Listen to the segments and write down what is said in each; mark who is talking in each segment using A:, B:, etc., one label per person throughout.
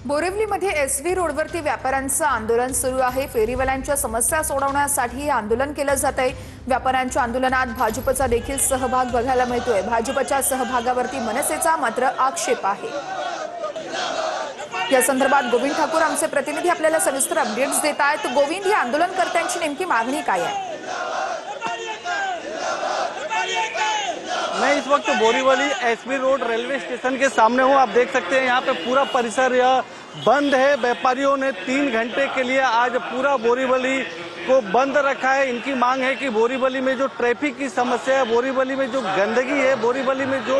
A: बोरिवलीमध्ये एसव्ही रोडवरती व्यापाऱ्यांचं आंदोलन सुरू आहे। फेरीवाल्यांच्या समस्या सोडवण्यासाठी हे आंदोलन केलं जात आहे। व्यापाऱ्यांच्या आंदोलनात भाजपचा देखील सहभाग बघायला मिळतोय। भाजपच्या सहभागावरती मनसेचा मात्र आक्षेप आहे। या संदर्भात गोविंद ठाकूर आमचे प्रतिनिधी आपल्याला सविस्तर अपडेट्स देत आहेत। गोविंद, ही आंदोलनकर्त्यांची नेमकी मागणी काय आहे?
B: मैं इस वक्त Borivali SV road railway station के सामने हूँ। आप देख सकते हैं यहाँ पे पूरा परिसर यह बंद है। व्यापारियों ने 3 घंटे के लिए आज पूरा बोरीवली को बंद रखा है। इनकी मांग है कि बोरीवली में जो ट्रैफिक की समस्या है, बोरीवली में जो गंदगी है, बोरीवली में जो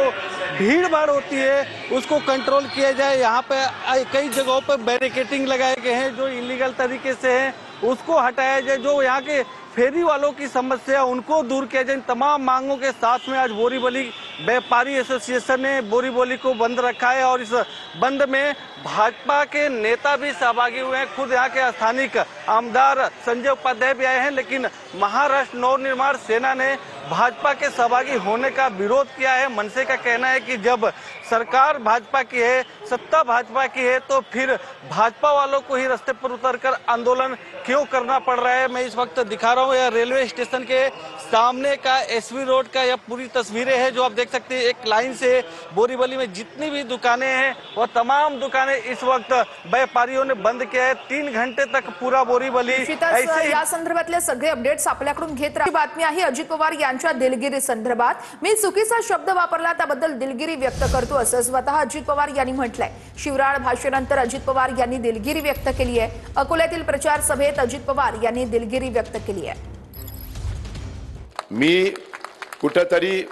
B: भीड़ भाड़ होती है उसको कंट्रोल किया जाए। यहाँ पे कई जगहों पर बैरिकेडिंग लगाए गए हैं जो इलीगल तरीके से है, उसको हटाया जाए। जो यहाँ के फेरी वालों की समस्या उनको दूर किया जाए। तमाम मांगों के साथ में आज बोरीवली व्यापारी एसोसिएशन ने बोरीवली को बंद रखा है और इस बंद में भाजपा के नेता भी सहभागी हुए हैं। खुद यहाँ के स्थानिक आमदार संजय उपाध्याय भी आए हैं, लेकिन महाराष्ट्र नवनिर्माण सेना ने भाजपा के सहभागी होने का विरोध किया है। मनसे का कहना है कि जब सरकार भाजपा की है, सत्ता भाजपा की है, तो फिर भाजपा वालों को ही रास्ते पर उतरकर आंदोलन क्यों करना पड़ रहा है। मैं इस वक्त दिखा रहा हूँ यह रेलवे स्टेशन के सामने का एसवी रोड का यह पूरी तस्वीरें हैं जो आप देख सकते हैं। एक लाइन से बोरीवली में जितनी भी दुकानें हैं वह तमाम दुकानें इस वक्त व्यापारियों ने बंद किया है। 3 घंटे तक पूरा बोरीवली
A: ऐसे या संदर्भातले सगळे अपडेट्स आपल्याकडून घेत राहू। बातमी आहे अजित पवार यांच्या दिलगिरी संदर्भात। मी चुकीचा शब्द वापरला त्याबद्दल दिलगिरी व्यक्त करतो असं स्वतः अजित पवार यांनी म्हटलंय। शिवराळ भाषणानंतर अजित पवार यांनी दिलगिरी व्यक्त केली आहे। अकोल्यातील प्रचार सभेत अजित पवार यांनी दिलगिरी व्यक्त केली आहे।
C: मी कुठेतरी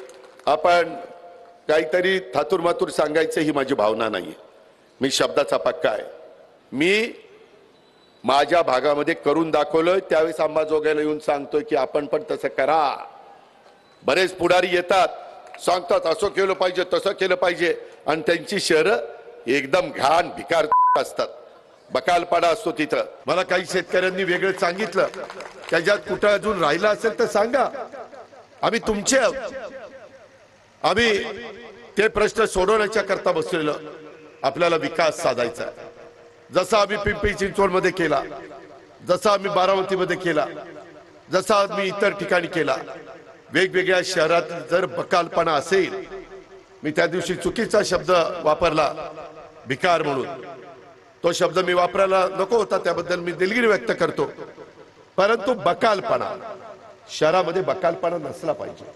C: आपण काहीतरी थातुरमातुर सांगायचं ही माझी भावना नाहीये। मी शब्दाचा पक्का आहे। मी माझ्या भागामध्ये करून दाखवलं। त्यावेळेस अंबाजोगाईला येऊन सांगतोय की आपण पण तसं करा। बरेच पुढारी येतात, सांगतात असं केलं पाहिजे, तसं केलं पाहिजे, आणि त्यांची शहरं एकदम घाण भिकार असतात, बकालपाडा असतो तिथं। मला काही शेतकऱ्यांनी वेगळं सांगितलं, त्याच्यात कुठं अजून राहिला असेल तर सांगा। आम्ही तुमचे आम्ही ते प्रश्न सोडवण्याच्या करता बसलेलो। आपल्याला विकास साधायचा, जसा आम्ही पिंपरी चिंचवडमध्ये केला, जसा आम्ही बारामतीमध्ये केला, जसा आम्ही इतर ठिकाणी केला। वेगवेगळ्या शहरात जर बकालपणा असेल, मी त्या दिवशी चुकीचा शब्द वापरला भिकार म्हणून, तो शब्द मी वापरायला नको होता, त्याबद्दल मी दिलगिरी व्यक्त करतो। परंतु बकालपणा, शहरामध्ये बकालपणा नसला पाहिजे।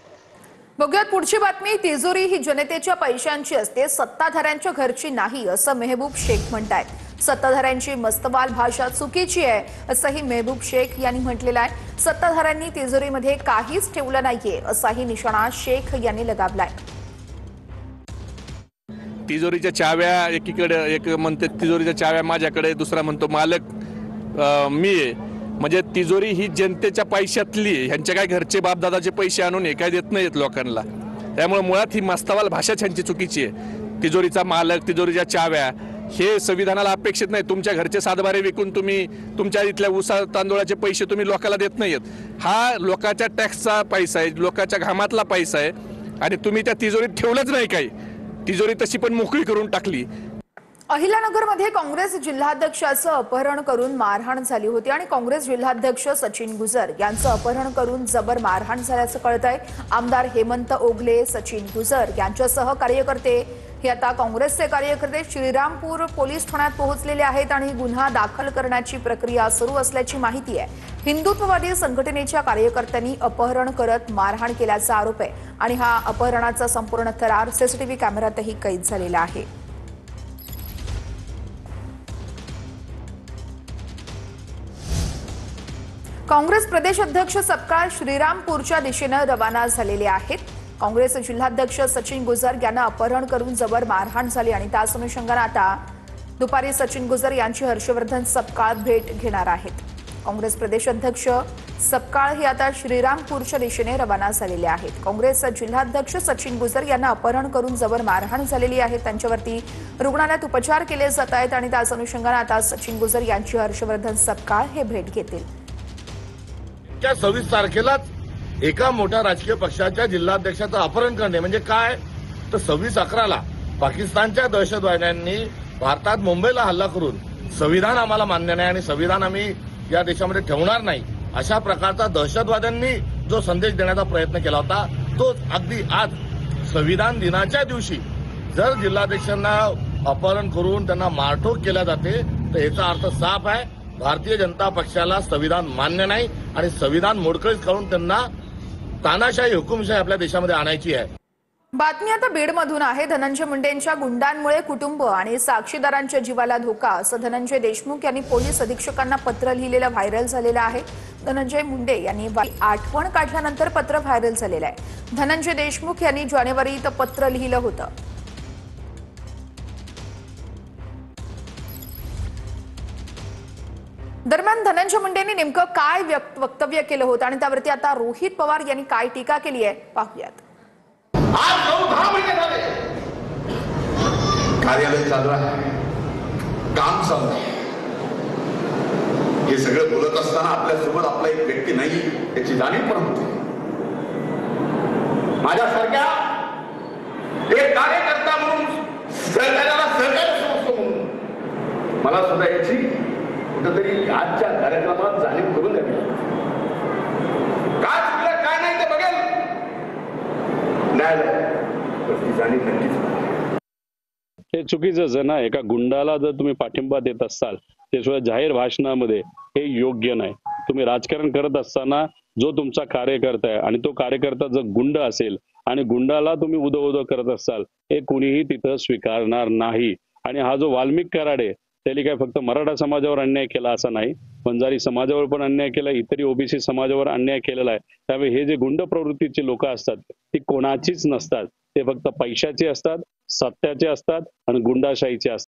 A: बघूयात पुढची बातमी। तिजोरी ही जनतेच्या पैशांची असते, सत्ताधाऱ्यांच्या घरची नाही असं मेहबूब शेख म्हणतायत। सत्ताधाऱ्यांची मस्तवाल भाषा चुकीची आहे असंही मेहबूब शेख यांनी म्हटलेलं आहे। सत्ताधाऱ्यांनी तिजोरीमध्ये काहीच ठेवलं नाहीये असाही निशाणा शेख यांनी लगावलाय।
D: तिजोरीच्या चाव्या एकीकडे, एक म्हणते तिजोरीच्या चाव्या माझ्याकडे, दुसरा म्हणतो मालक मी आहे। म्हणजे तिजोरी ही जनतेच्या पैशातली, ह्यांच्या काय घरचे बापदादाचे पैसे आणून हे काय देत नाहीत लोकांना। त्यामुळे मुळात ही मस्तवाल भाषा ह्यांची चुकीची आहे। तिजोरीचा मालक, तिजोरीच्या चाव्या हे संविधानाला अपेक्षित नाही। तुमच्या घरचे सातबारे विकून तुम्ही तुमच्या इथल्या ऊसा तांदूळाचे पैसे तुम्ही लोकांना देत नाहीत। हा लोकांच्या टॅक्सचा पैसा आहे, लोकांच्या घामातला पैसा आहे, आणि तुम्ही त्या तिजोरीत ठेवलंच नाही। काही तिजोरी तशी पण मोकळी करून टाकली।
A: अहिल्यानगरमध्ये काँग्रेस जिल्हाध्यक्षाचं अपहरण करून मारहाण झाली होती आणि काँग्रेस जिल्हाध्यक्ष सचिन गुजर यांचं अपहरण करून जबर मारहाण झाल्याचं कळतंय। आमदार हेमंत ओगले, सचिन गुजर यांच्यासह कार्यकर्ते हे आता काँग्रेसचे कार्यकर्ते श्रीरामपूर पोलीस ठाण्यात पोहोचलेले आहेत आणि गुन्हा दाखल करण्याची प्रक्रिया सुरू असल्याची माहिती आहे। हिंदुत्ववादी संघटनेच्या कार्यकर्त्यांनी अपहरण करत मारहाण केल्याचा आरोप आहे आणि हा अपहरणाचा संपूर्ण थरार सीसीटीव्ही कॅमेऱ्यातही कैद झालेला आहे। काँग्रेस प्रदेश अध्यक्ष सपकाळ श्रीरामपूरच्या दिशेने रवाना झालेले आहेत। काँग्रेस जिल्हाध्यक्ष सचिन गुजर यांना अपहरण करून जबर मारहाण झाली आणि त्याच अनुषंगाने आता दुपारी सचिन गुजर यांची हर्षवर्धन सपकाळ भेट घेणार आहेत। काँग्रेस प्रदेश अध्यक्ष सपकाळ हे आता श्रीरामपूरच्या दिशेने रवाना झालेले आहेत। काँग्रेस जिल्हाध्यक्ष सचिन गुजर यांना अपहरण करून जबर मारहाण झालेली आहे। त्यांच्यावरती रुग्णालयात उपचार केले जात आहेत आणि त्याच अनुषंगाने आता सचिन गुजर यांची हर्षवर्धन सपकाळ हे भेट घेतील।
E: 26 तारखेलाच एका मोठ्या राजकीय पक्षाच्या जिल्हाध्यक्षाचं अपहरण करणे म्हणजे काय, तर 26/11ला पाकिस्तानच्या दहशतवाद्यांनी भारतात मुंबईला हल्ला करून संविधान आम्हाला मान्य नाही आणि संविधान आम्ही या देशामध्ये ठेवणार नाही अशा प्रकारचा दहशतवाद्यांनी जो संदेश देण्याचा प्रयत्न केला होता तोच अगदी आज संविधान दिनाच्या दिवशी जर जिल्हाध्यक्षांना अपहरण करून त्यांना मारहाण केल्या जाते तर याचा अर्थ साफ आहे, भारतीय जनता पक्षाला संविधान मान्य नाही आणि संविधान मोडकळीस करून त्यांना तानाशाही हुकुमशाही आपल्या देशामध्ये आणायची आहे.
A: बातमी आता बीडमधून आहे. धनंजय मुंडेंच्या गुंडांमुळे कुटुंब आणि साक्षीदारांच्या जीवाला धोका असं धनंजय देशमुख यांनी पोलीस अधीक्षकांना पत्र लिहिलेलं व्हायरल झालेलं आहे. धनंजय मुंडे यांनी आठवण काढल्यानंतर पत्र व्हायरल झालेलं आहे. धनंजय देशमुख यांनी जानेवारीत पत्र लिहिलं होतं. दरम्यान धनंजय मुंडेंनी नेमकं काय वक्तव्य केलं होतं आणि त्यावरती आता रोहित पवार यांनी काय टीका केली आहे पाहूयात.
F: आज 9-10 महिने झाले कार्यालय चालू आहे, काम चालू आहे. हे सगळं बोलत असताना आपल्यासोबत आपला एक व्यक्ती नाही याची जाणीव पण होते. माझ्यासारख्या एक कार्यकर्ता म्हणून सहकार्याला सहकार्य समजतो म्हणून मला सुद्धा याची कुठेतरी आजच्या कार्यक्रमात जाणीव करून द्यावी. काय चुकलं काय नाही ते बघेल
G: हे चुकीचंच आहे ना. एका गुंडाला जर तुम्ही पाठिंबा देत असाल ते सुद्धा जाहीर भाषणामध्ये, हे योग्य नाही. तुम्ही राजकारण करत असताना जो तुमचा कार्यकर्ता आहे आणि तो कार्यकर्ता जर गुंड असेल आणि गुंडाला तुम्ही उदो करत असाल हे कुणीही तिथं स्वीकारणार नाही. आणि हा जो वाल्मिक कराडे त्यांनी काय फक्त मराठा समाजावर अन्याय केला असा नाही, वंजारी समाजावर पण अन्याय केला, इतरही ओबीसी समाजावर अन्याय केलेला आहे. त्यामुळे हे जे गुंड प्रवृत्तीचे लोक असतात ती कोणाचीच नसतात. ते फक्त पैशाचे असतात, सत्याचे असतात आणि गुंडाशाहीचे असतात.